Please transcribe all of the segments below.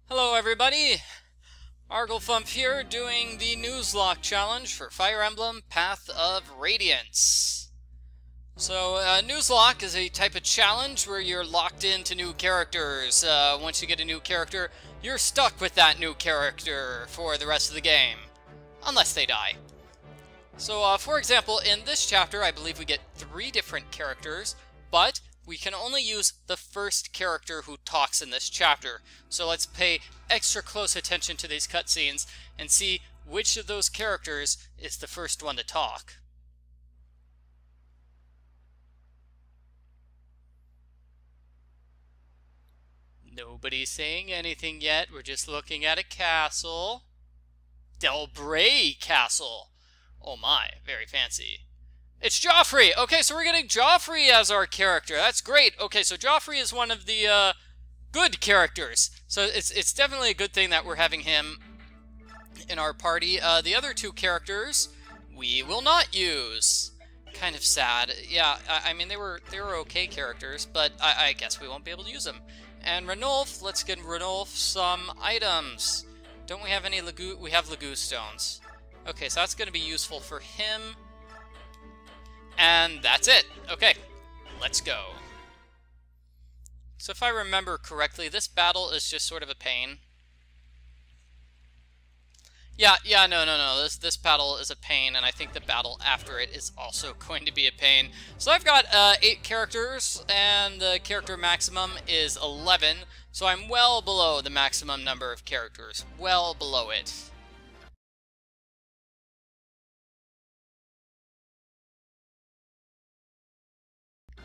Hello everybody, Arglefump here doing the Nuzlocke challenge for Fire Emblem Path of Radiance. So, Nuzlocke is a type of challenge where you're locked into new characters. Once you get a new character, you're stuck with that new character for the rest of the game. Unless they die. So, for example, in this chapter, I believe we get 3 different characters, but we can only use the first character who talks in this chapter. So let's pay extra close attention to these cutscenes and see which of those characters is the first one to talk. Nobody's saying anything yet. We're just looking at a castle. Delbray Castle. Oh my, very fancy. It's Geoffrey! Okay, so we're getting Geoffrey as our character. That's great. Okay, so Geoffrey is one of the good characters. So it's definitely a good thing that we're having him in our party. The other 2 characters we will not use. Kind of sad. Yeah, I mean they were okay characters, but I guess we won't be able to use them. And Ranulf, let's get Ranulf some items. Don't we have any Lagoo? We have Lagoo stones. Okay, so that's going to be useful for him. And that's it. Okay, let's go. So if I remember correctly, this battle is just sort of a pain. Yeah, no. This battle is a pain, and I think the battle after it is also going to be a pain. So I've got 8 characters, and the character maximum is 11. So I'm well below the maximum number of characters. Well below it.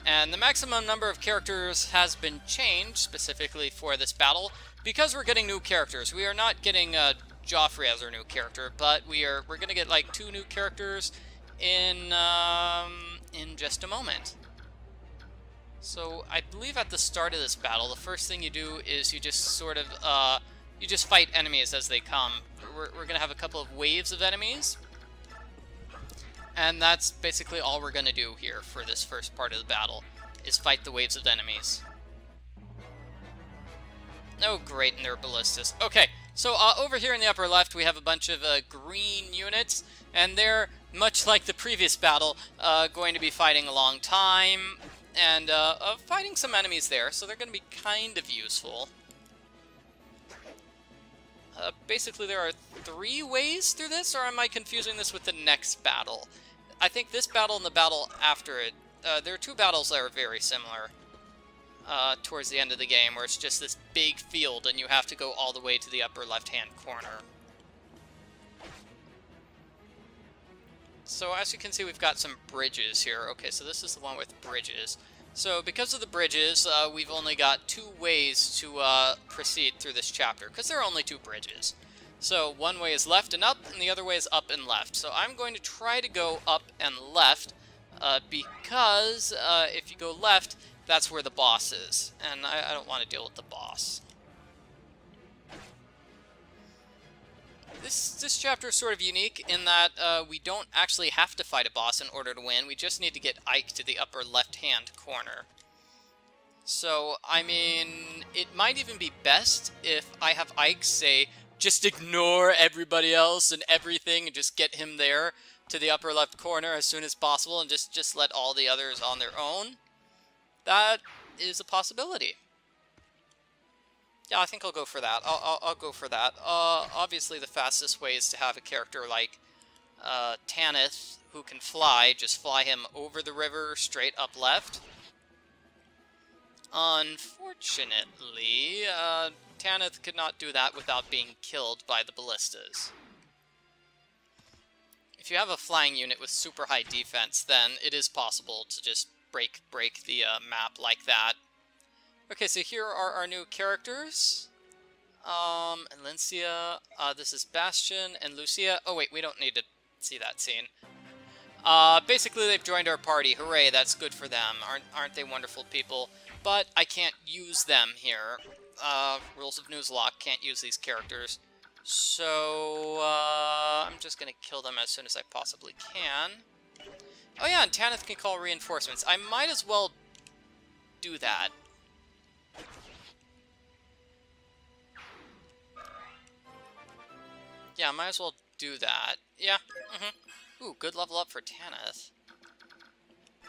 And the maximum number of characters has been changed specifically for this battle because we're getting new characters. We are not getting Geoffrey as our new character, but we're gonna get like 2 new characters in just a moment. So I believe at the start of this battle, the first thing you do is you just sort of you just fight enemies as they come. We're gonna have a couple of waves of enemies. And that's basically all we're going to do here for this first part of the battle, is fight the waves of enemies. Oh, great, and they're ballistas. Okay, so over here in the upper left, we have a bunch of green units, and they're, much like the previous battle, going to be fighting a long time, and fighting some enemies there, so they're going to be kind of useful. Basically, there are 3 ways through this, or am I confusing this with the next battle? I think this battle and the battle after it, there are 2 battles that are very similar towards the end of the game, where it's just this big field and you have to go all the way to the upper left-hand corner. So as you can see, we've got some bridges here. Okay, so this is the one with bridges. So because of the bridges, we've only got 2 ways to proceed through this chapter, because there are only 2 bridges. So one way is left and up, and the other way is up and left. So I'm going to try to go up and left, because if you go left, that's where the boss is, and I don't want to deal with the boss. This chapter is sort of unique in that we don't actually have to fight a boss in order to win. We just need to get Ike to the upper left-hand corner. So, I mean, it might even be best if I have Ike say, just ignore everybody else and everything and just get him there to the upper left corner as soon as possible and just let all the others on their own. That is a possibility. Yeah, I think I'll go for that. I'll go for that. Obviously, the fastest way is to have a character like Tanith, who can fly. Just fly him over the river, straight up left. Unfortunately, Tanith could not do that without being killed by the ballistas. If you have a flying unit with super high defense, then it is possible to just break the map like that. Okay, so here are our new characters. Lucia, this is Bastian and Lucia. Oh wait, we don't need to see that scene. Basically, they've joined our party. Hooray, that's good for them. Aren't they wonderful people? But I can't use them here. Rules of Nuzlocke, can't use these characters. So, I'm just gonna kill them as soon as I possibly can. Oh yeah, and Tanith can call reinforcements. I might as well do that. Yeah, might as well do that. Yeah. Ooh, good level up for Tanith.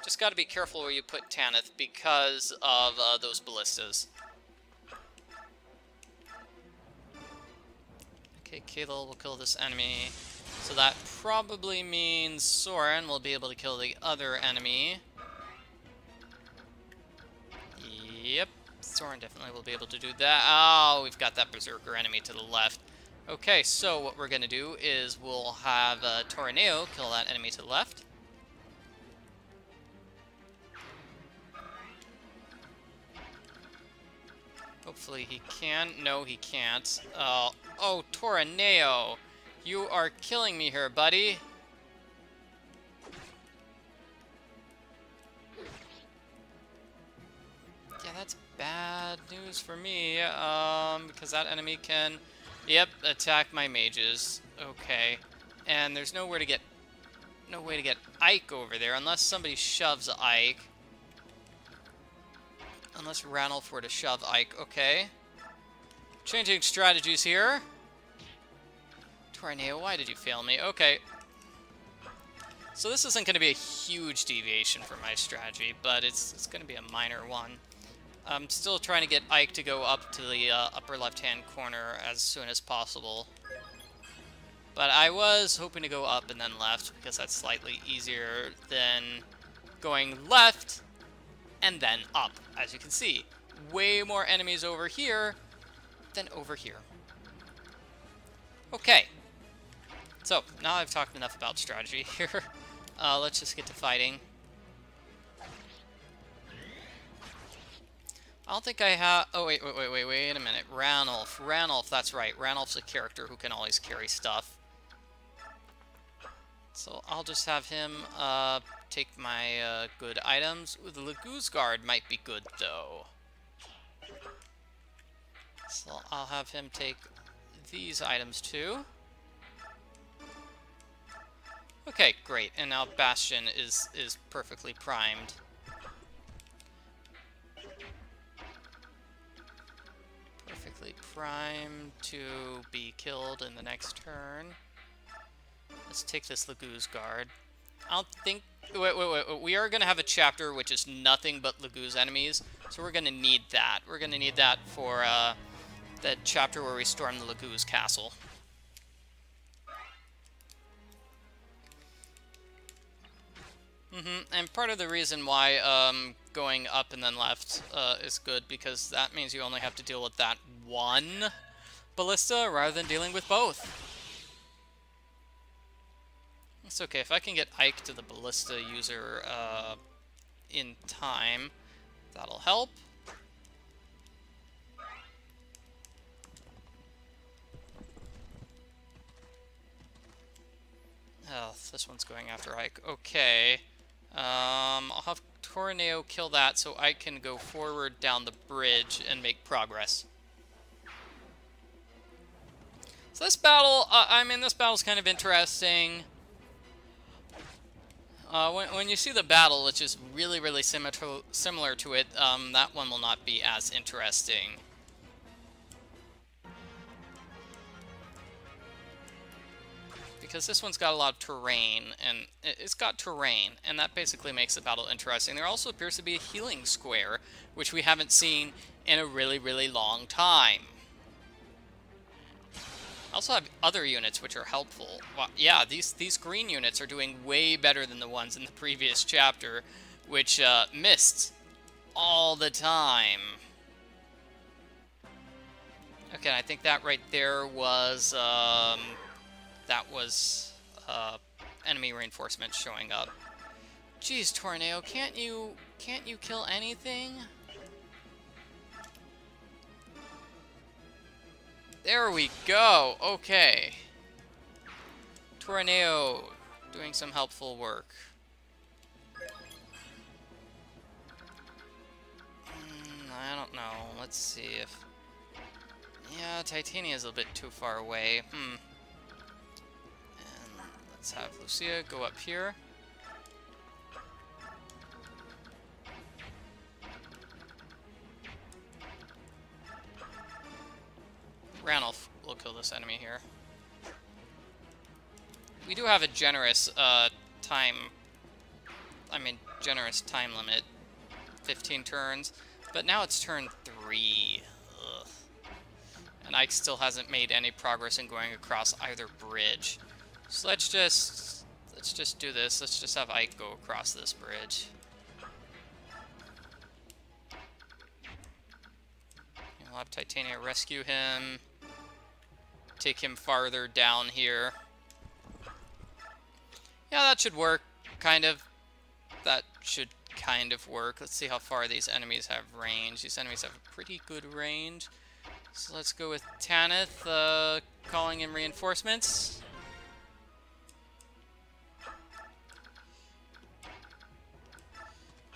Just gotta be careful where you put Tanith because of those ballistas. Okay, Kalil will kill this enemy. So that probably means Soren will be able to kill the other enemy. Yep, Soren definitely will be able to do that. Oh, we've got that Berserker enemy to the left. Okay, so what we're going to do is we'll have Torneo kill that enemy to the left. Hopefully he can. No, he can't. Oh, Torneo! You are killing me here, buddy. Yeah, that's bad news for me, because that enemy can, yep, attack my mages. Okay. And there's no way to get Ike over there, unless somebody shoves Ike. Unless Ranulf were to shove Ike. Okay. Changing strategies here. Tornado, why did you fail me? Okay. So this isn't going to be a huge deviation from my strategy, but it's going to be a minor one. I'm still trying to get Ike to go up to the upper left-hand corner as soon as possible. But I was hoping to go up and then left, because that's slightly easier than going left and then up. As you can see, way more enemies over here than over here. Okay. So, now I've talked enough about strategy here. Let's just get to fighting. I don't think I have... Oh, wait a minute. Ranulf, that's right. Ranulf's a character who can always carry stuff. So I'll just have him take my good items. Ooh, the Laguz Guard might be good, though. So I'll have him take these items, too. Okay, great. And now Bastian is perfectly primed. Perfectly primed to be killed in the next turn. Let's take this Laguz Guard. I don't think... Wait. We are going to have a chapter which is nothing but Laguz enemies, so we're going to need that. We're going to need that for that chapter where we storm the Laguz castle. And part of the reason why going up and then left is good, because that means you only have to deal with that one ballista rather than dealing with both. It's okay, if I can get Ike to the ballista user in time, that'll help. Oh, this one's going after Ike. Okay. I'll have Tornado kill that so I can go forward down the bridge and make progress. So this battle, this battle's kind of interesting. When you see the battle, which is really similar to it, that one will not be as interesting. Because this one's got a lot of terrain, and it's got terrain, and that basically makes the battle interesting. There also appears to be a healing square, which we haven't seen in a really long time. I also have other units which are helpful. Well, yeah, these green units are doing way better than the ones in the previous chapter, which missed all the time. Okay, I think that right there was enemy reinforcements showing up. Jeez, Tornado, can't you kill anything? There we go. Okay. Tornado doing some helpful work. I don't know. Let's see if... Yeah, Titania is a bit too far away. And let's have Lucia go up here. Ranulf will kill this enemy here. we do have a generous generous time limit, 15 turns, but now it's turn 3. Ugh. And Ike still hasn't made any progress in going across either bridge. So let's just do this. Let's just have Ike go across this bridge. We'll have Titania rescue him. Take him farther down here. Yeah, that should work, kind of. That should kind of work. Let's see how far these enemies have range. These enemies have a pretty good range. So let's go with Tanith, calling in reinforcements.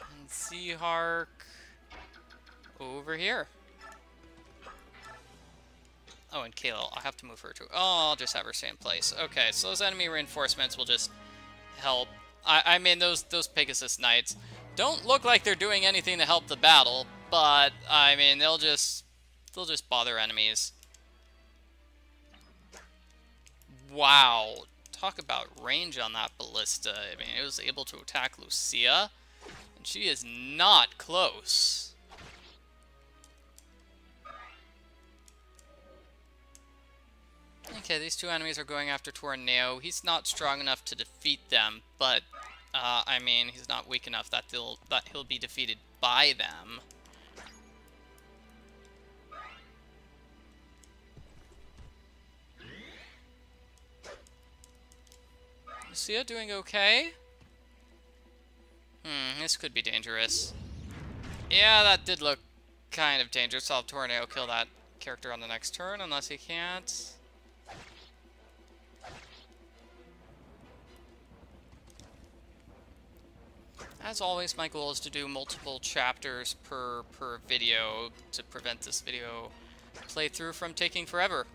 And Seahark over here. Oh, and Kayla, I'll have to move her to... Oh, I'll just have her stay in place. Okay, so those enemy reinforcements will just help. I mean, those Pegasus Knights don't look like they're doing anything to help the battle, but, I mean, they'll just bother enemies. Wow. Talk about range on that ballista. I mean, it was able to attack Lucia, and she is not close. Okay, these two enemies are going after Torneo. He's not strong enough to defeat them, but, I mean, he's not weak enough that he'll be defeated by them. Lucia doing okay? This could be dangerous. Yeah, that did look kind of dangerous. I'll have Torneo kill that character on the next turn, unless he can't. As always, my goal is to do multiple chapters per video to prevent this video playthrough from taking forever.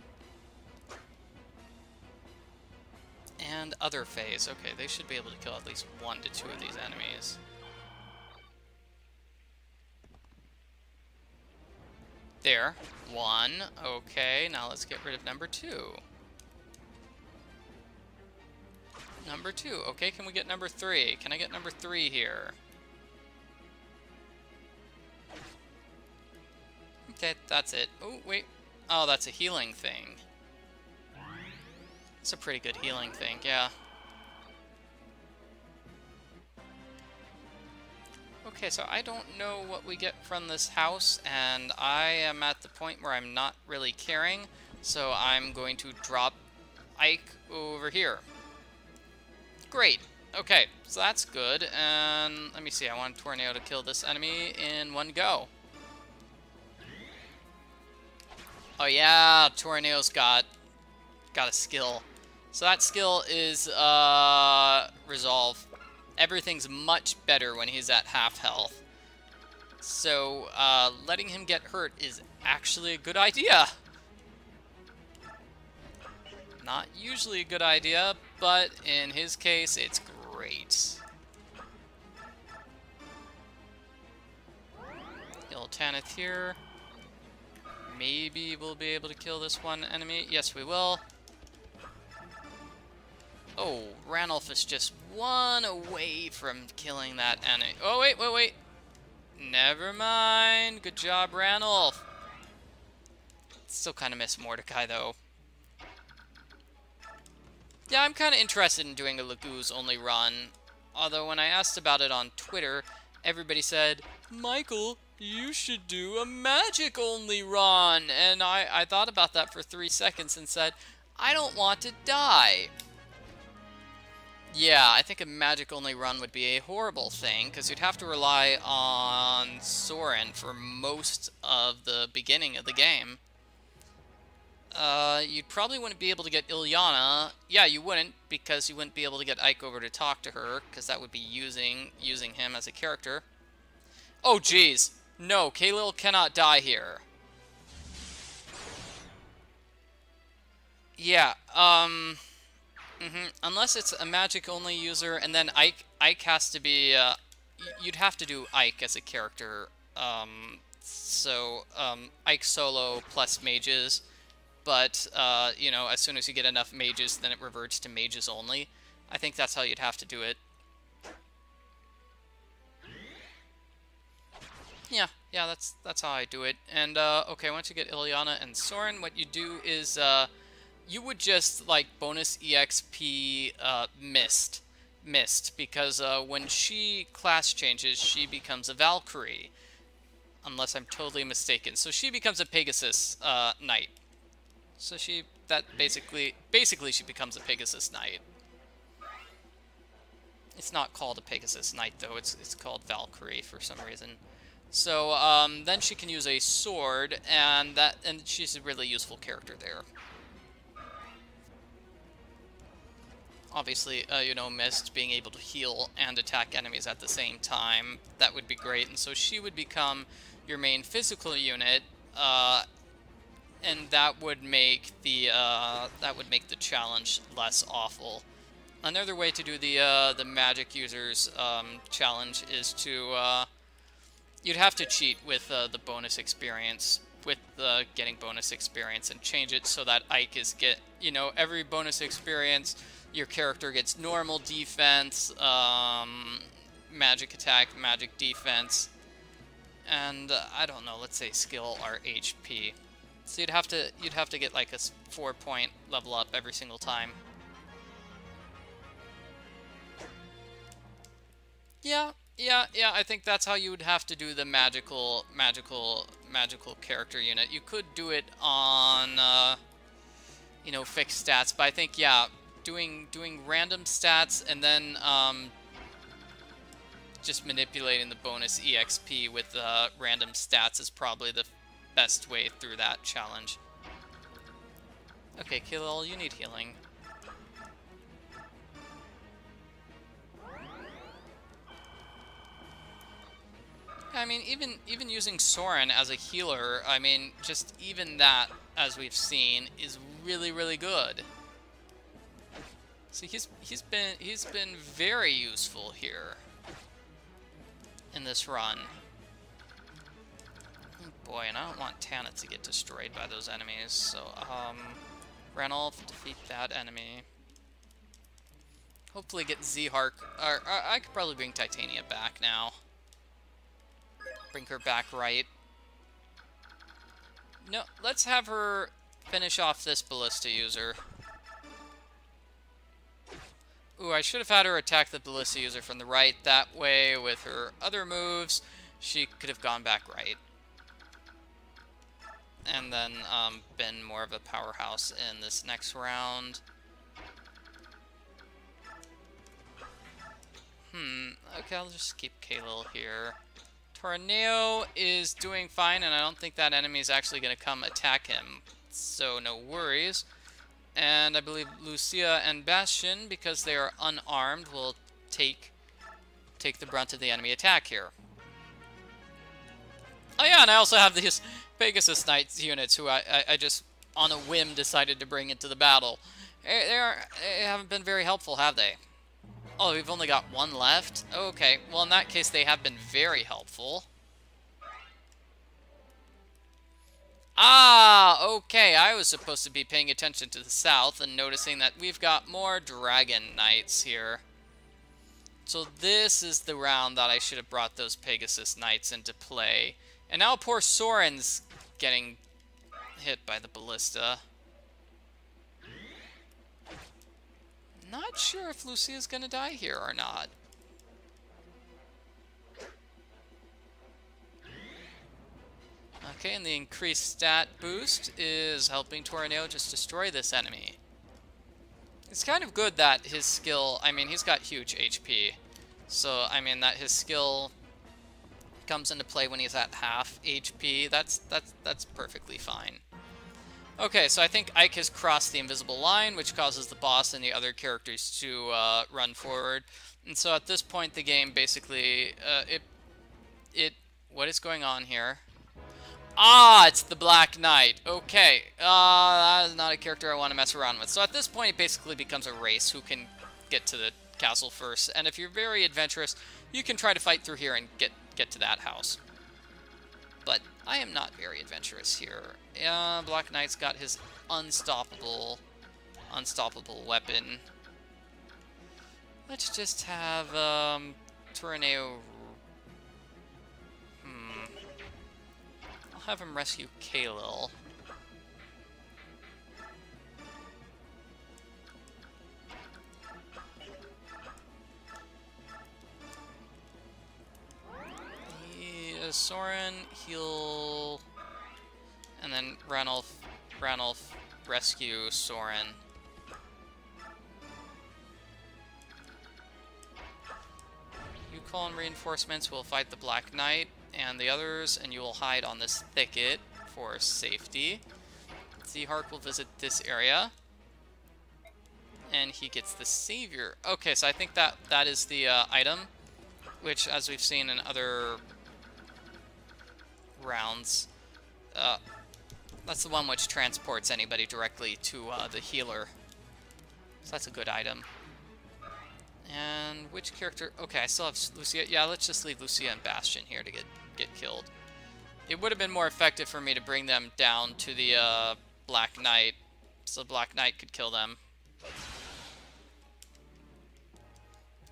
And other phase. Okay, they should be able to kill at least 1 to 2 of these enemies. There. 1. Okay, now let's get rid of number 2. Number 2. Okay, can we get number 3? Can I get number 3 here? Okay, that's it. Oh, wait. Oh, that's a healing thing. It's a pretty good healing thing, yeah. Okay, so I don't know what we get from this house, and I am at the point where I'm not really caring, so I'm going to drop Ike over here. Great. Okay, so that's good, and let me see, I want Tornado to kill this enemy in one go. Oh yeah, Tornado's got a skill. So that skill is Resolve. Everything's much better when he's at half health. So letting him get hurt is actually a good idea. Not usually a good idea, but in his case, it's great. Kill Tanith here. Maybe we'll be able to kill this one enemy. Yes, we will. Oh, Ranulph is just 1 away from killing that enemy. Oh, wait. Never mind. Good job, Ranulph. Still kind of miss Mordecai, though. Yeah, I'm kind of interested in doing a Laguz only run. Although when I asked about it on Twitter, everybody said, Michael, you should do a magic only run. And I thought about that for 3 seconds and said, I don't want to die. Yeah, I think a magic only run would be a horrible thing, because you'd have to rely on Soren for most of the beginning of the game. You probably wouldn't be able to get Ilyana. Yeah, you wouldn't, because you wouldn't be able to get Ike over to talk to her, because that would be using him as a character. Oh, jeez. No, Kahlil cannot die here. Yeah, unless it's a magic-only user, and then Ike has to be, you'd have to do Ike as a character, Ike solo plus mages, but, you know, as soon as you get enough mages, then it reverts to mages only. I think that's how you'd have to do it. Yeah, that's how I do it. And, okay, once you get Ilyana and Soren, what you do is, you would just, like, bonus EXP, Mist, because, when she class changes, she becomes a Valkyrie. Unless I'm totally mistaken. So she becomes a Pegasus, Knight. So basically she becomes a Pegasus Knight. It's not called a Pegasus Knight, though. It's called Valkyrie for some reason. So, then she can use a sword, and she's a really useful character there. Obviously, you know, Mist being able to heal and attack enemies at the same time, that would be great. And so she would become your main physical unit, and that would make the challenge less awful. Another way to do the magic users challenge is to you'd have to cheat with the bonus experience, with getting bonus experience, and change it so that Ike is you know, every bonus experience your character gets normal defense, magic attack, magic defense, and I don't know, let's say skill or HP. So you'd have to get like a 4-point level up every single time. Yeah, I think that's how you would have to do the magical character unit. You could do it on, you know, fixed stats, but I think, yeah, doing random stats and then, just manipulating the bonus EXP with, random stats is probably the best way through that challenge. Okay, Khalil, you need healing. I mean, even using Soren as a healer, I mean, just even that, as we've seen, is really, really good. So he's been very useful here in this run. Oh boy, and I don't want Tanit to get destroyed by those enemies. So Ranulf, defeat that enemy. Hopefully get Zehark. Or I could probably bring Titania back now. Bring her back right. No, let's have her finish off this ballista user. Ooh, I should have had her attack the ballista user from the right. That way, with her other moves, she could have gone back right. And then been more of a powerhouse in this next round. Okay, I'll just keep Khalil here. Torneo is doing fine, and I don't think that enemy is actually going to come attack him, so no worries. And I believe Lucia and Bastian, because they are unarmed, will take the brunt of the enemy attack here. Oh yeah, and I also have these Pegasus Knights units who I just, on a whim, decided to bring into the battle. They haven't been very helpful, have they? Oh, we've only got one left? Okay, well in that case they have been very helpful. Ah, okay, I was supposed to be paying attention to the south and noticing that we've got more Dragon Knights here. So this is the round that I should have brought those Pegasus Knights into play. And now poor Soren's getting hit by the ballista. Not sure if Lucia's gonna die here or not. Okay, and the increased stat boost is helping Torneo just destroy this enemy. It's kind of good that his skill, I mean, he's got huge HP. So, I mean, that his skill comes into play when he's at half HP. That's perfectly fine. Okay, so I think Ike has crossed the invisible line, which causes the boss and the other characters to run forward. And so at this point, the game basically, what is going on here? Ah, it's the Black Knight. Okay, that is not a character I want to mess around with. So at this point, it basically becomes a race who can get to the castle first. And if you're very adventurous, you can try to fight through here and get to that house. But I am not very adventurous here. Black Knight's got his unstoppable weapon. Let's just have, Tornado... I'll have him rescue Kaelil. Soren, heal, and then Ranulf rescue Soren. You call in reinforcements, we'll fight the Black Knight and the others, and you will hide on this thicket for safety. Zehark will visit this area, and he gets the Savior. Okay, so I think that is the item, which, as we've seen in other rounds, that's the one which transports anybody directly to the healer. So that's a good item. And which character? Okay, I still have Lucia. Yeah, let's just leave Lucia and Bastian here to get killed. It would have been more effective for me to bring them down to the Black Knight, so Black Knight could kill them.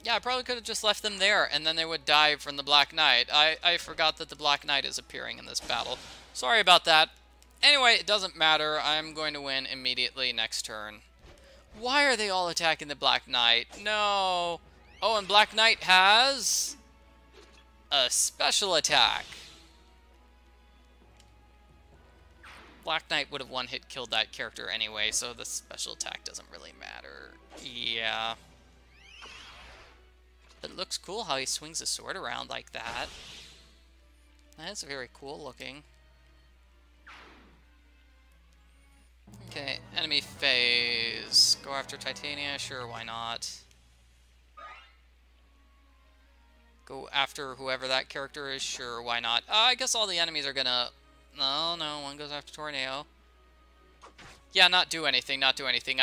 Yeah, I probably could have just left them there, and then they would die from the Black Knight. I forgot that the Black Knight is appearing in this battle. Sorry about that. Anyway, it doesn't matter. I'm going to win immediately next turn. Why are they all attacking the Black Knight? No. Oh, and Black Knight has a special attack. Black Knight would have one-hit killed that character anyway, so the special attack doesn't really matter. Yeah. But it looks cool how he swings his sword around like that. That's very cool looking. Okay, enemy phase. Go after Titania, sure, why not? Go after whoever that character is, sure, why not? I guess all the enemies are gonna... No, one goes after Tornado. Yeah, not do anything. I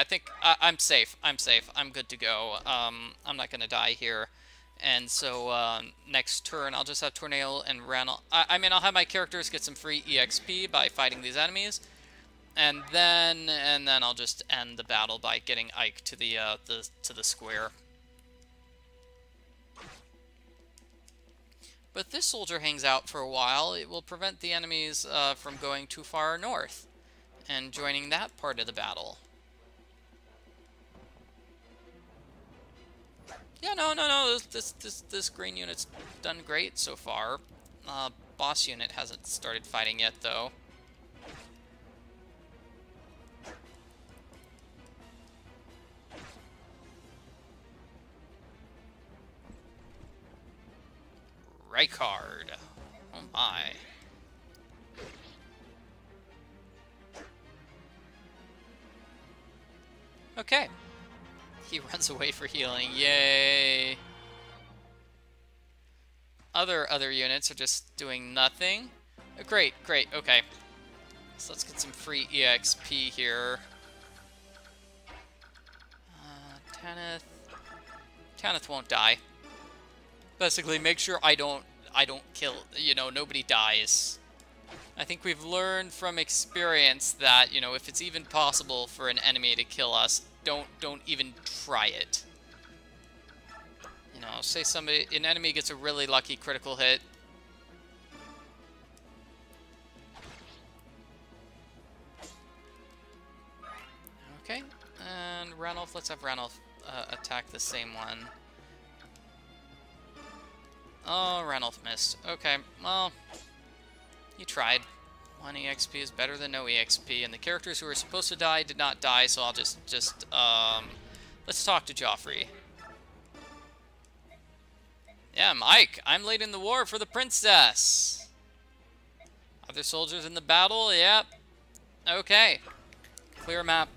think I'm safe. I'm good to go. I'm not gonna die here. And so, next turn, I'll just have Tornado and Ranulf. I mean, I'll have my characters get some free EXP by fighting these enemies. And then I'll just end the battle by getting Ike to the square. But if this soldier hangs out for a while, it will prevent the enemies from going too far north and joining that part of the battle. Yeah, no. This green unit's done great so far. Boss unit hasn't started fighting yet, though. Rykard. Oh my. Okay. He runs away for healing. Yay. Other units are just doing nothing. Great. Okay. So let's get some free EXP here. Tanith won't die. Basically, make sure I don't kill, nobody dies. I think we've learned from experience that, if it's even possible for an enemy to kill us, don't even try it. Say an enemy gets a really lucky critical hit. Okay, and Ranulf, let's have Ranulf attack the same one. Oh, Ranulf missed. Okay, well, you tried. 1 EXP is better than no EXP, and the characters who were supposed to die did not die, so I'll just let's talk to Geoffrey. Yeah, Mike, I'm leading the war for the princess. Other soldiers in the battle? Yep. Okay. Clear map.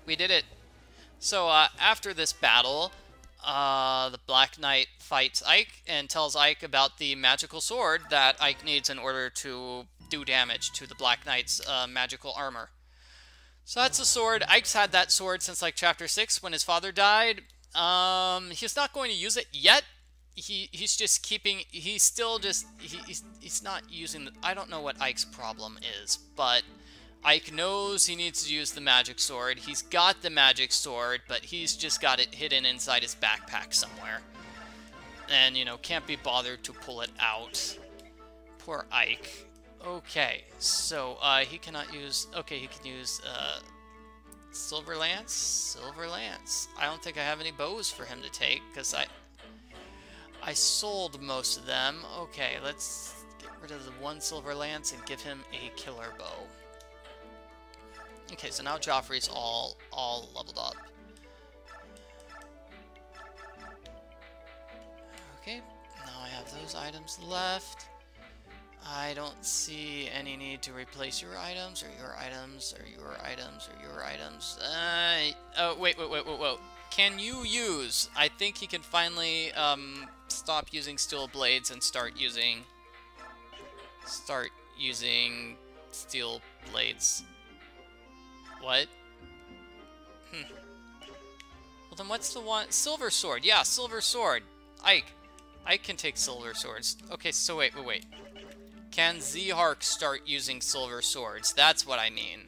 We did it. So, after this battle, the Black Knight fights Ike and tells Ike about the magical sword that Ike needs in order to do damage to the Black Knight's magical armor. So that's the sword. Ike's had that sword since like chapter 6 when his father died. He's not going to use it yet. he's just keeping, he's still just, he's not using the, I don't know what Ike's problem is, but Ike knows he needs to use the magic sword. He's got the magic sword, but he's just got it hidden inside his backpack somewhere. And, you know, can't be bothered to pull it out. Poor Ike. Okay, so, he cannot use, okay, he can use, Silver Lance? Silver Lance. I don't think I have any bows for him to take, because I sold most of them. Okay, let's get rid of the one Silver Lance and give him a killer bow. Okay, so now Geoffrey's all leveled up. Okay, now I have those items left. I don't see any need to replace your items, or your items, or your items, or your items. Oh, wait. Can you use... I think he can finally, stop using steel blades and start using steel blades. What? Well, then what's the one? Silver sword. Yeah, silver sword. Ike can take silver swords. Okay, so wait. Can Zehark start using silver swords? That's what I mean.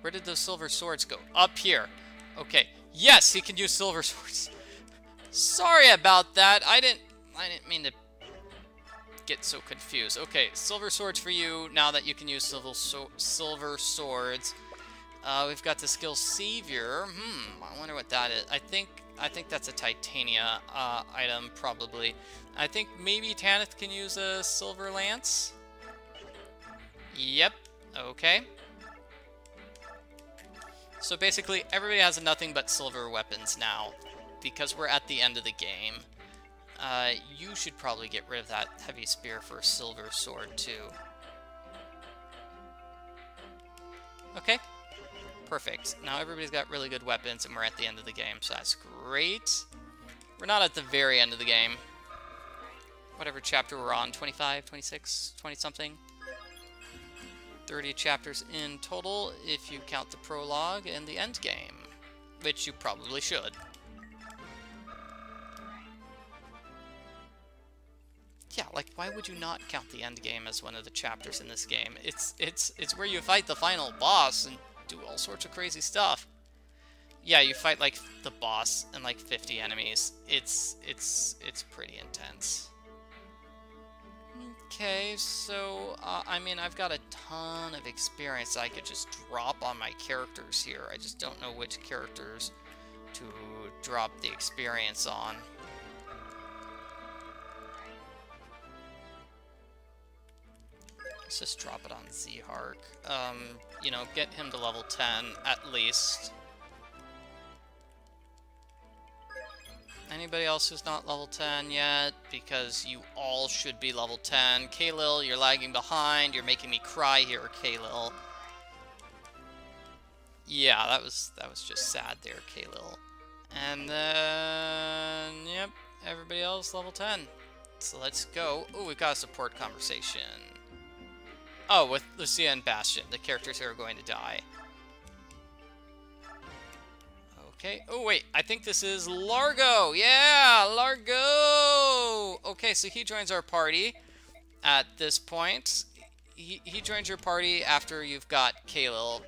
Where did those silver swords go? Up here. Okay. Yes, he can use silver swords. Sorry about that. I didn't mean to get so confused. Okay, silver swords for you. Now that you can use silver swords. We've got the skill Savior. I wonder what that is. I think that's a Titania item, probably. I think maybe Tanith can use a Silver Lance. Yep. Okay. So basically, everybody has nothing but silver weapons now, because we're at the end of the game. You should probably get rid of that heavy spear for a silver sword, too. Okay. Perfect. Now everybody's got really good weapons, and we're at the end of the game, so that's great. We're not at the very end of the game. Whatever chapter we're on, 25, 26, 20-something. 30 chapters in total, if you count the prologue and the end game, which you probably should. Yeah, like, why would you not count the end game as one of the chapters in this game? It's where you fight the final boss and do all sorts of crazy stuff. Yeah, you fight like the boss and like 50 enemies. It's pretty intense. Okay, so I mean, I've got a ton of experience I could just drop on my characters here. I just don't know which characters to drop the experience on. Let's just drop it on Zehark. You know, get him to level 10 at least. Anybody else who's not level 10 yet? Because you all should be level 10. Kaylil, you're lagging behind. You're making me cry here, Kaylil. Yeah, that was just sad there, Kaylil. And then, yep, everybody else level 10. So let's go. Oh, we've got a support conversation. Oh, with Lucia and Bastian, the characters who are going to die. Okay. Oh, wait. I think this is Largo. Yeah, Largo. Okay, so he joins our party at this point. He joins your party after you've got Kaylil.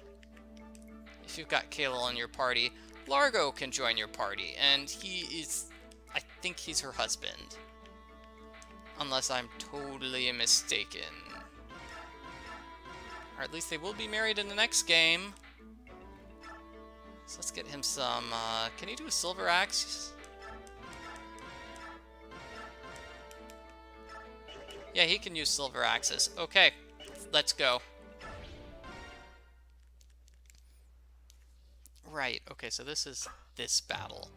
If you've got Kaylil in your party, Largo can join your party. And he is... I think he's her husband. Unless I'm totally mistaken. Or at least they will be married in the next game. So let's get him some, can he do a silver axe? Yeah, he can use silver axes. Okay, let's go. Right, okay, so this is this battle.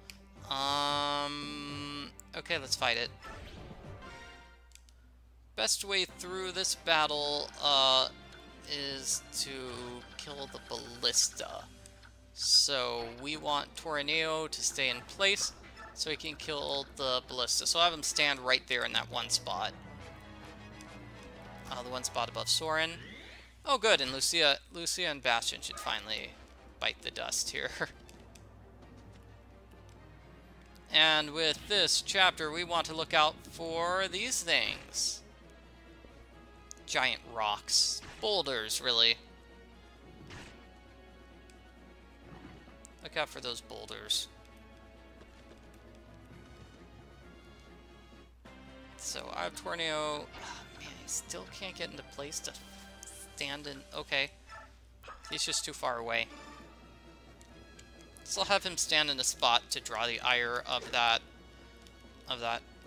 Okay, let's fight it. Best way through this battle, is to kill the ballista. So we want Torneo to stay in place so he can kill the ballista. So I'll have him stand right there in that one spot. The one spot above Soren. Oh good, and Lucia and Bastian should finally bite the dust here. And with this chapter, we want to look out for these things. Giant rocks. Boulders, really. Look out for those boulders. So, I have Tornado. Oh, man, he still can't get into place to stand in. Okay. He's just too far away. So I'll have him stand in a spot to draw the ire of that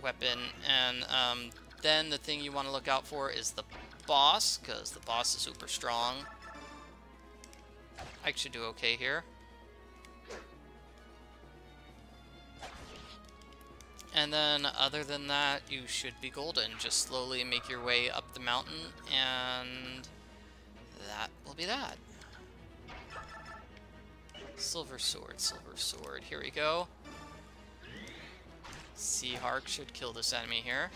weapon, and then the thing you want to look out for is the boss, because the boss is super strong. I should do okay here. And then, other than that, you should be golden. Just slowly make your way up the mountain, and that will be that. Silver sword. Here we go. Sea Hark should kill this enemy here.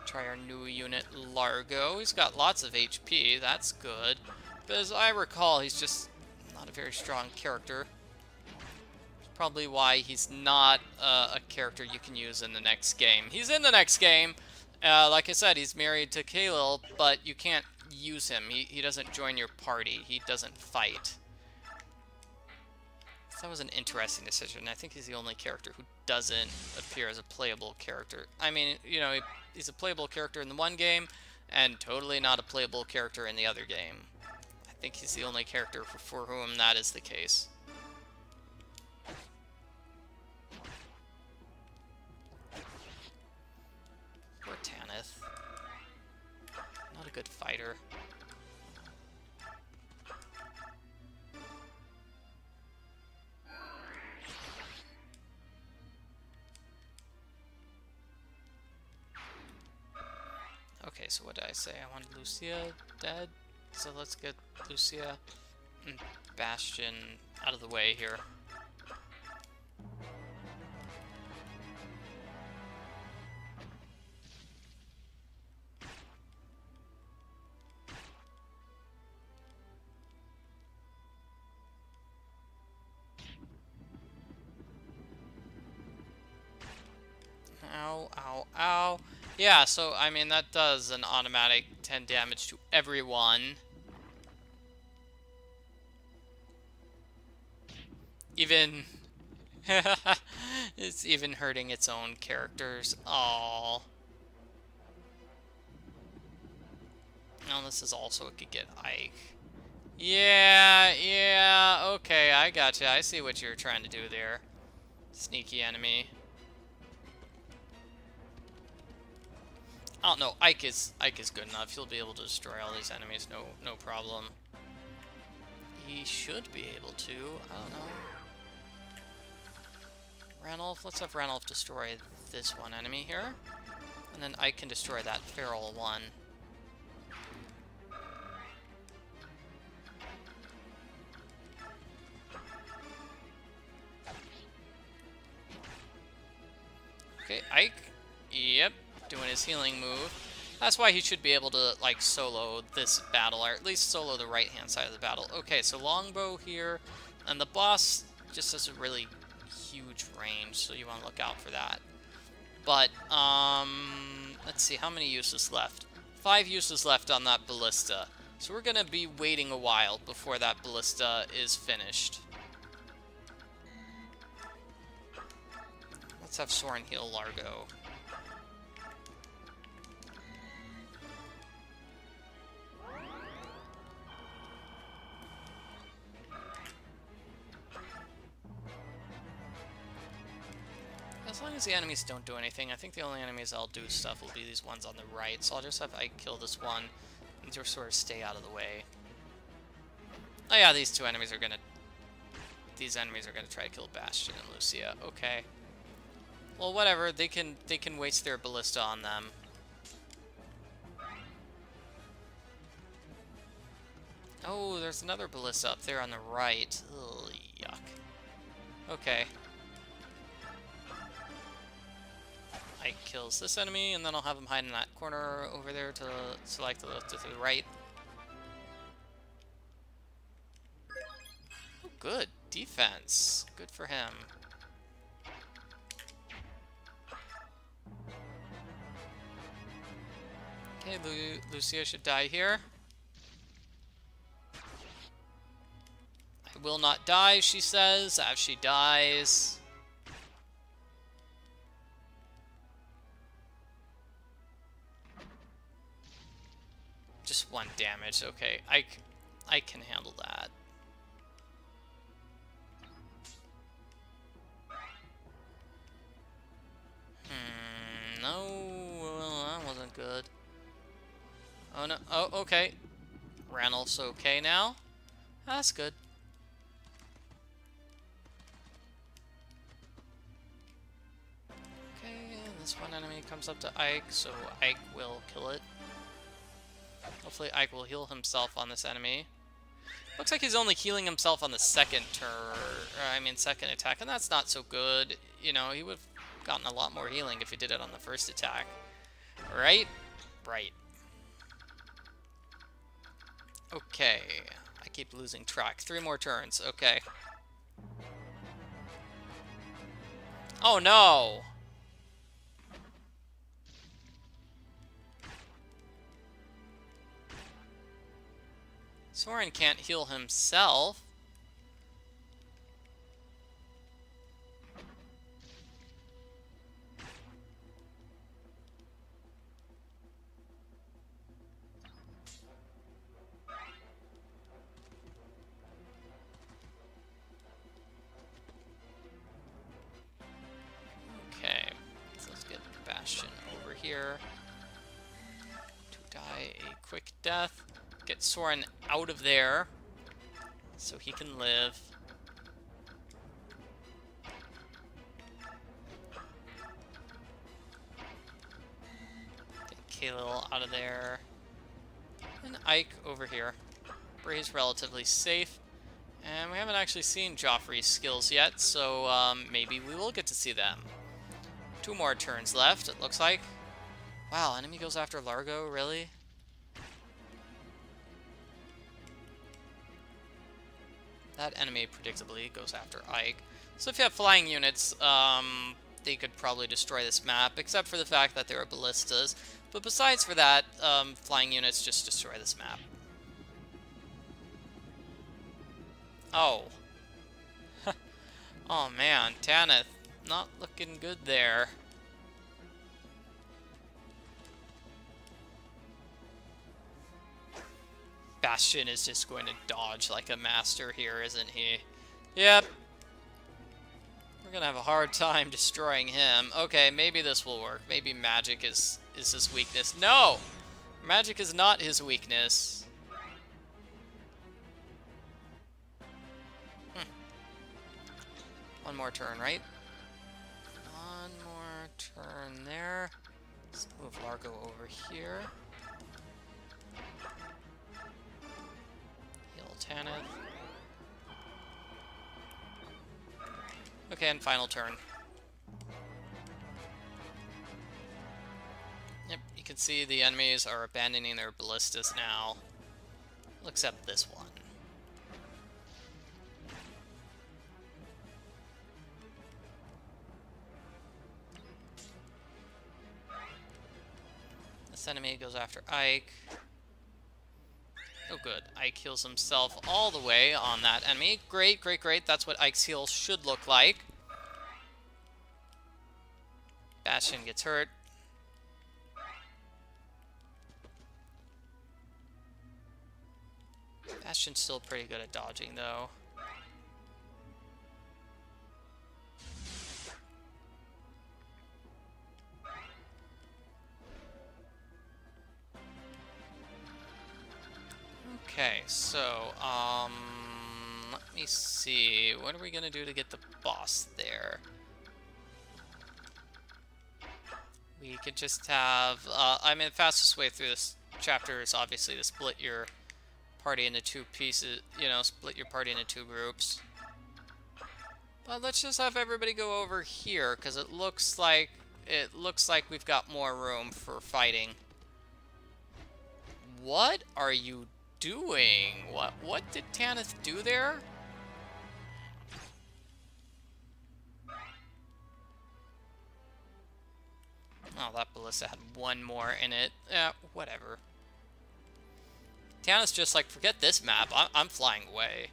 Try our new unit, Largo. He's got lots of HP, that's good. But as I recall, he's just not a very strong character. That's probably why he's not a character you can use in the next game. He's in the next game. Like I said, he's married to Kaelil, but you can't use him. He doesn't join your party. He doesn't fight. So that was an interesting decision. I think he's the only character who doesn't appear as a playable character. I mean, you know, he's a playable character in the one game, and totally not a playable character in the other game. I think he's the only character for whom that is the case. Poor Tanith. Not a good fighter. Okay, so what did I say? I wanted Lucia dead, so let's get Lucia and Bastian out of the way here. Ow, ow, ow. Yeah, so, I mean, that does an automatic 10 damage to everyone. Even... it's even hurting its own characters. Aww. Now this is also, it could get Ike. Yeah, okay, I gotcha. I see what you're trying to do there. Sneaky enemy. Oh no, Ike is good enough. He'll be able to destroy all these enemies, no problem. He should be able to. I don't know. Ranulf, let's have Ranulf destroy this one enemy here, and then Ike can destroy that feral one. Okay, Ike. Yep. Doing his healing move. That's why he should be able to, like, solo this battle, or at least solo the right-hand side of the battle. Okay, so longbow here, and the boss just has a really huge range, so you want to look out for that. But, let's see, how many uses left? 5 uses left on that ballista. So we're gonna be waiting a while before that ballista is finished. Let's have Soren heal Largo. As long as the enemies don't do anything, I think the only enemies I'll do stuff will be these ones on the right, so I'll just have Ike kill this one and just sort of stay out of the way. Oh yeah, these enemies are gonna try to kill Bastian and Lucia. Okay. Well, whatever, they can waste their ballista on them. Oh, there's another ballista up there on the right. Ugh, yuck. Okay. Ike kills this enemy, and then I'll have him hide in that corner over there to select the left to the right. good defense. Good for him. Okay, Lucia should die here. I will not die, she says, as she dies. Just 1 damage. Okay, I can handle that. No, well, that wasn't good. Oh no, oh, okay. Ranulph's okay now. That's good. Okay, this one enemy comes up to Ike, so Ike will kill it. Hopefully Ike will heal himself on this enemy. Looks like he's only healing himself on the second second attack, and that's not so good. You know, he would have gotten a lot more healing if he did it on the first attack. Right? Right. Okay. I keep losing track. 3 more turns. Okay. Oh no! Soren can't heal himself. Okay, so let's get Bastian over here to die a quick death. Get Soren out of there so he can live. Get Kalil out of there. And Ike over here. Bray's relatively safe. And we haven't actually seen Geoffrey's skills yet, so maybe we will get to see them. 2 more turns left, it looks like. Wow, enemy goes after Largo, really? That enemy predictably goes after Ike. So if you have flying units, they could probably destroy this map, except for the fact that there are ballistas. But besides for that, flying units just destroy this map. Oh. Oh man, Tanith, not looking good there. Bastian is just going to dodge like a master here, isn't he? Yep. We're gonna have a hard time destroying him. Okay, maybe this will work. Maybe magic is his weakness. No! Magic is not his weakness. One more turn, right? One more turn there. Let's move Largo over here. Tanith. Okay, and final turn. Yep, you can see the enemies are abandoning their ballistas now. Except this one. This enemy goes after Ike. Oh good, Ike heals himself all the way on that enemy. Great, great, great. That's what Ike's heal should look like. Bastian gets hurt. Bastian's still pretty good at dodging, though. Okay, so, let me see. What are we gonna do to get the boss there? We could just have, I mean, the fastest way through this chapter is obviously to split your party into 2 pieces, you know, split your party into 2 groups. But let's just have everybody go over here, because it looks like we've got more room for fighting. What are you doing? What did Tanith do there? Oh, that ballista had one more in it. Yeah, whatever. Tiana's just like, forget this map. I'm flying away.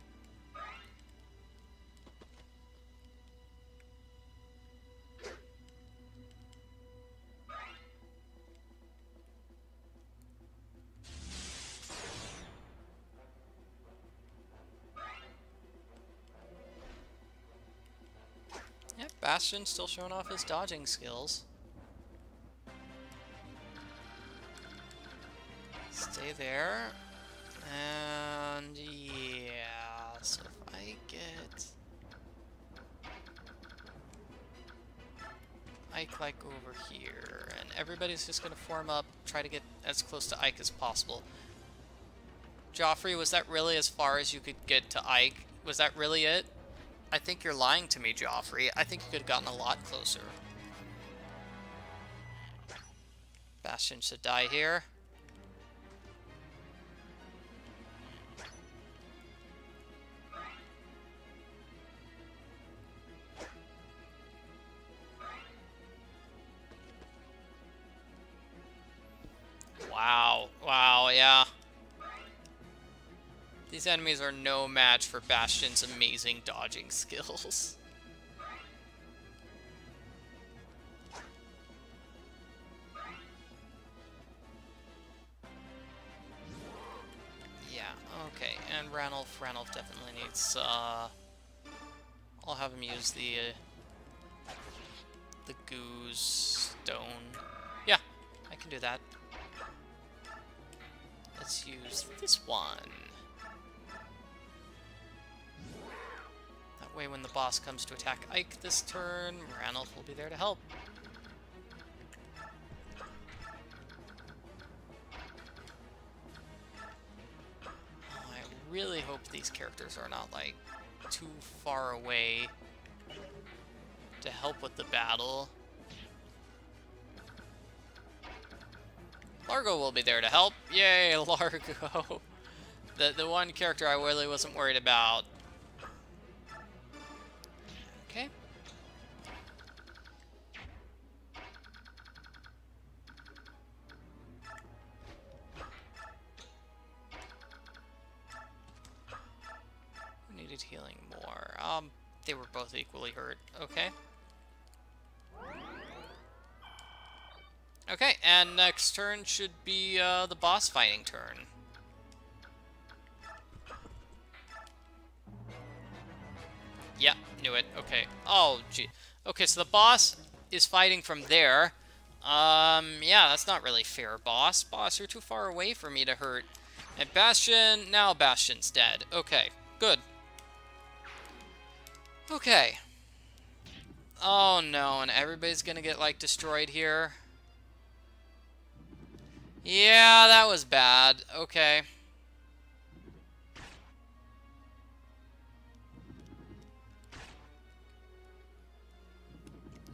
Yep, Bastian still showing off his dodging skills. Stay there. And yeah, so if I get Ike like over here, and everybody's just gonna form up, try to get as close to Ike as possible. Geoffrey, was that really as far as you could get to Ike? Was that really it? I think you're lying to me, Geoffrey. I think you could have gotten a lot closer. Bastian should die here. Wow. Wow, yeah. These enemies are no match for Bastian's amazing dodging skills. Yeah, okay, and Ranulph definitely needs, I'll have him use the Goose Stone. Yeah, I can do that. Let's use this one. That way when the boss comes to attack Ike this turn, Ranulph will be there to help. Oh, I really hope these characters are not, like, too far away to help with the battle. Largo will be there to help. Yay, Largo! The one character I really wasn't worried about. Okay. Who needed healing more? They were both equally hurt. Okay. Okay, and next turn should be the boss fighting turn. Yeah, knew it. Okay. Oh, gee. Okay, so the boss is fighting from there. Yeah, that's not really fair, boss. Boss, you're too far away for me to hurt. And Bastian, now Bastian's dead. Okay, good. Okay. Oh no, and everybody's gonna get, like, destroyed here. Yeah, that was bad. Okay.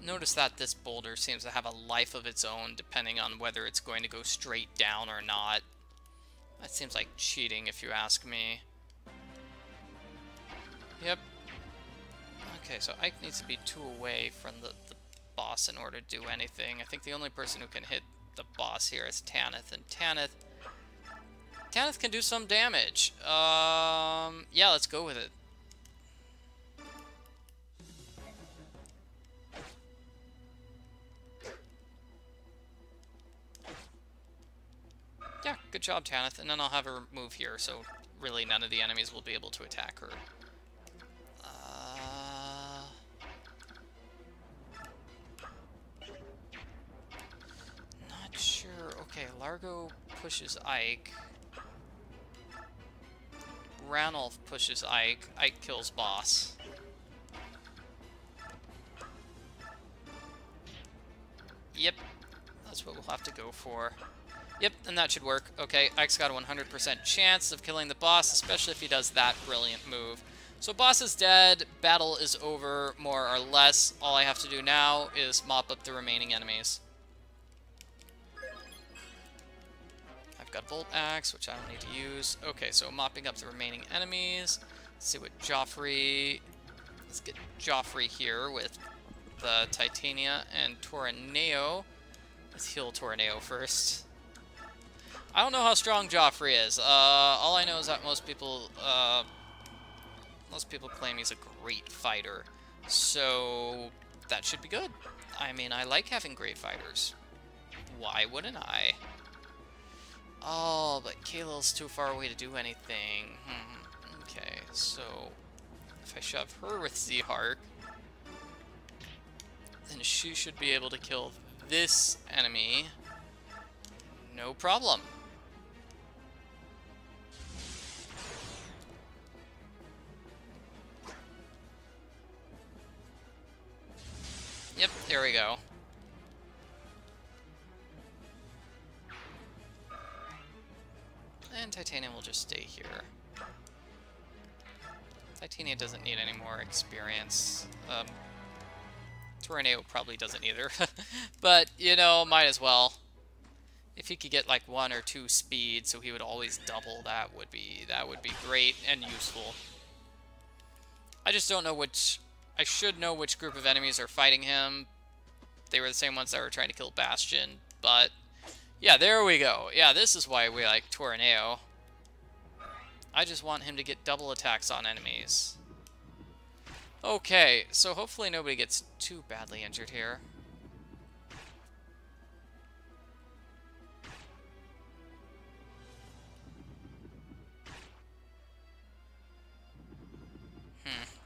Notice that this boulder seems to have a life of its own, depending on whether it's going to go straight down or not. That seems like cheating, if you ask me. Yep. Okay, so Ike needs to be 2 away from the boss in order to do anything. I think the only person who can hit the boss here is Tanith, and Tanith can do some damage. Yeah, let's go with it. Yeah, good job, Tanith, and then I'll have her move here, so really none of the enemies will be able to attack her. Not sure. Okay, Largo pushes Ike. Ranulph pushes Ike. Ike kills boss. Yep, that's what we'll have to go for. Yep, and that should work. Okay, Ike's got a 100% chance of killing the boss, especially if he does that brilliant move. So boss is dead, battle is over, more or less. All I have to do now is mop up the remaining enemies. I've got Volt Axe, which I don't need to use. Okay, so mopping up the remaining enemies. Let's see what Geoffrey... Let's get Geoffrey here with the Titania and Torneo. Let's heal Tornado first. I don't know how strong Geoffrey is. All I know is that most people claim he's a great fighter. So that should be good. I mean, I like having great fighters. Why wouldn't I? Oh, but Kaylil's too far away to do anything. Okay, so if I shove her with Z-Hark, then she should be able to kill this enemy. No problem. Yep, there we go. And Titania will just stay here. Titania doesn't need any more experience. Tornado probably doesn't either. But, you know, might as well. If he could get like 1 or 2 speed, so he would always double, that would be great and useful. I just don't know which... I should know which group of enemies are fighting him. They were the same ones that were trying to kill Bastian, but... yeah, there we go. Yeah, this is why we like Tornado. I just want him to get double attacks on enemies. Okay, so hopefully nobody gets too badly injured here.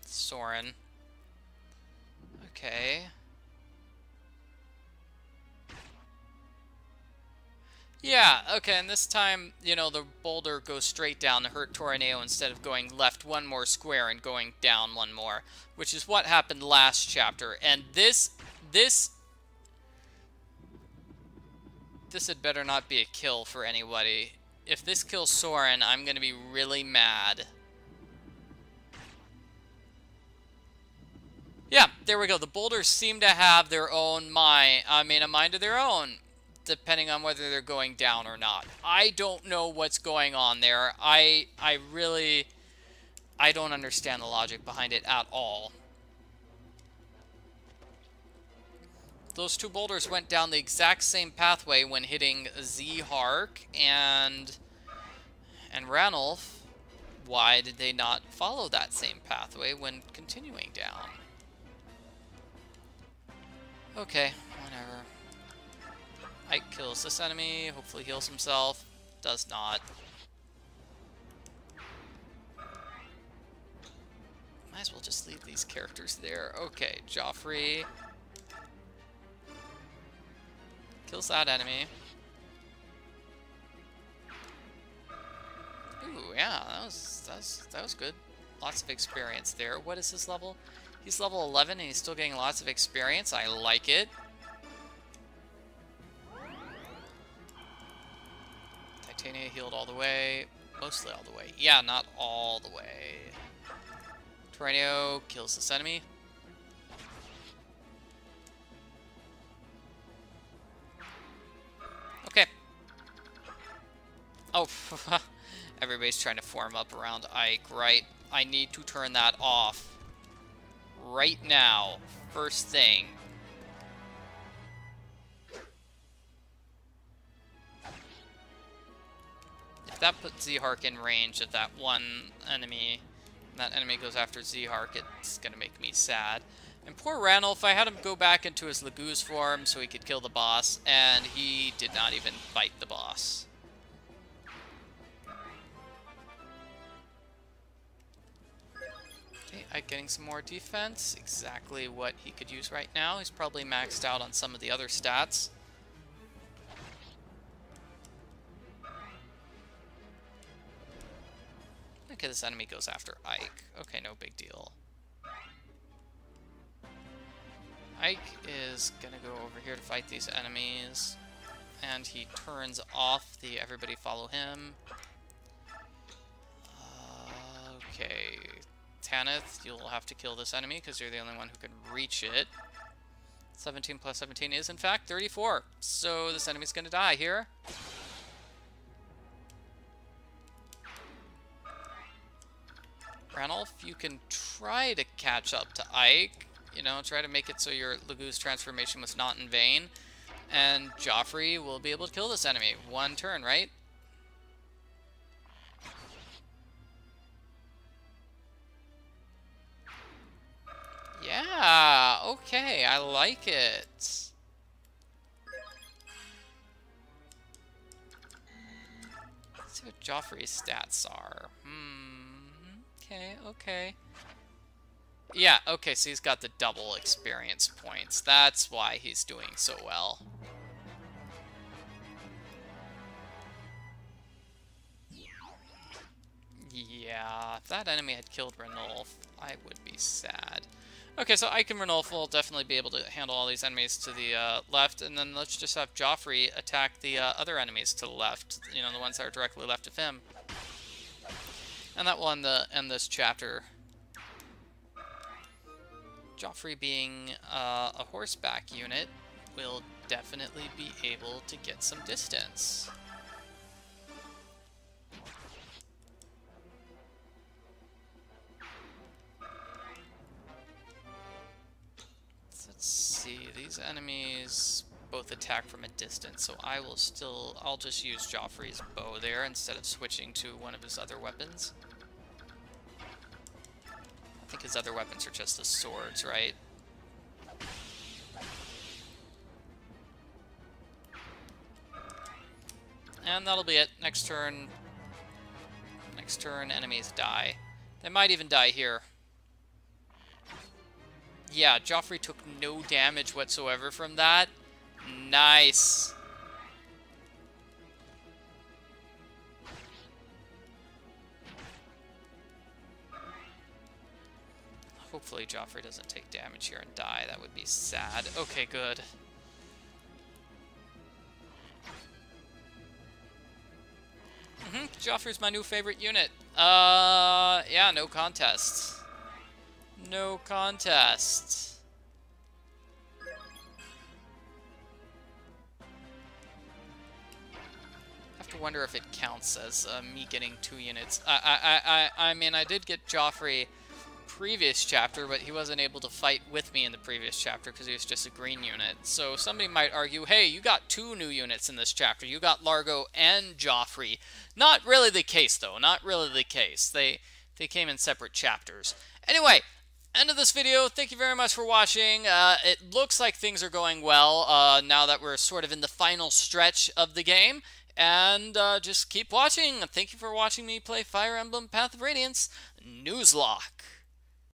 Soren. Okay. Yeah, okay, and this time, you know, the boulder goes straight down to hurt Tornado instead of going left 1 more square and going down 1 more, which is what happened last chapter. And this had better not be a kill for anybody. If this kills Soren, I'm going to be really mad. Yeah, there we go. The boulders seem to have their own mind. I mean, a mind of their own, depending on whether they're going down or not. I don't know what's going on there. I don't understand the logic behind it at all. Those 2 boulders went down the exact same pathway when hitting Z-Hark and Ranulf. Why did they not follow that same pathway when continuing down? Okay, whatever. Ike kills this enemy, hopefully heals himself. Does not. Might as well just leave these characters there. Okay, Geoffrey kills that enemy. Ooh, yeah, that was good. Lots of experience there. What is his level? He's level 11 and he's still getting lots of experience. I like it. Titania healed all the way. Mostly all the way. Yeah, not all the way. Tornado kills this enemy. Okay. Oh, everybody's trying to form up around Ike, right? I need to turn that off. Right now. First thing. If that puts Z-Hark in range of that one enemy, and that enemy goes after Z-Hark, it's gonna make me sad. And poor Ranulf, I had him go back into his Laguz form so he could kill the boss, and he did not even fight the boss. Okay, Ike getting some more defense. Exactly what he could use right now. He's probably maxed out on some of the other stats. Okay, this enemy goes after Ike. Okay, no big deal. Ike is gonna go over here to fight these enemies. And he turns off the everybody follow him. Okay. Tanith, you'll have to kill this enemy because you're the only one who can reach it. 17 plus 17 is, in fact, 34. So this enemy's going to die here. Ranulf, you can try to catch up to Ike. You know, try to make it so your Laguz transformation was not in vain. And Geoffrey will be able to kill this enemy. One turn, right? Yeah, okay, I like it. Let's see what Geoffrey's stats are. Okay, okay. Yeah, okay, so he's got the double experience points. That's why he's doing so well. Yeah, if that enemy had killed Ranulf, I would be sad. Okay, so Ike and Ranulf will definitely be able to handle all these enemies to the left, and then let's just have Geoffrey attack the other enemies to the left, you know, the ones that are directly left of him. And that will end this chapter. Geoffrey being a horseback unit will definitely be able to get some distance. Let's see, these enemies both attack from a distance, so I'll just use Geoffrey's bow there instead of switching to one of his other weapons. I think his other weapons are just the swords, right? And that'll be it. Next turn, enemies die. They might even die here. Yeah, Geoffrey took no damage whatsoever from that. Nice. Hopefully Geoffrey doesn't take damage here and die. That would be sad. Okay, good. Geoffrey's my new favorite unit. Yeah, no contest. No contest. I have to wonder if it counts as me getting 2 units. I mean, I did get Geoffrey previous chapter, but he wasn't able to fight with me in the previous chapter because he was just a green unit. So somebody might argue, hey, you got 2 new units in this chapter. You got Largo and Geoffrey. Not really the case, though. Not really the case. They came in separate chapters. Anyway, end of this video. Thank you very much for watching. It looks like things are going well now that we're sort of in the final stretch of the game. And just keep watching. Thank you for watching me play Fire Emblem Path of Radiance Nuzlocke.